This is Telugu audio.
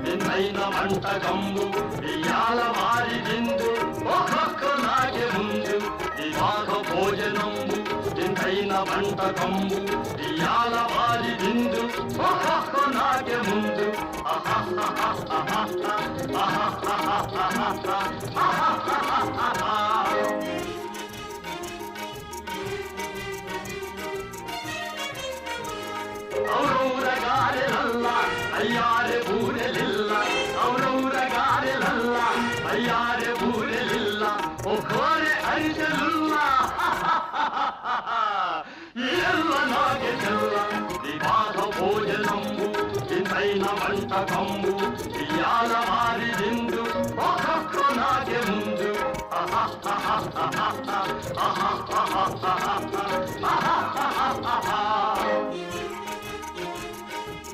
వింతైన వంటకంబు ఇయాల వారి విందు ఒక్కొక్క నాకే ముందు వివాహ భోజనంబు వింతైన వంటకంబు ఇయాల వారి విందు ఒక్కొక్క నాకే ముందు ఔరౌరగారెలల్ల అయ్యారె బూరెలిల్ల ఔరౌరగారెలల్ల అయ్యారె బూరెలిల్ల ఒక్కోరె అరిసెలుల్ల ఎల్ల నాగే చెల్ల వివాహ భోజనంబు వింతైన వంటకంబు ఇయాల వారి విందు ఒక్కొక్క నాగే ముందు ఆహా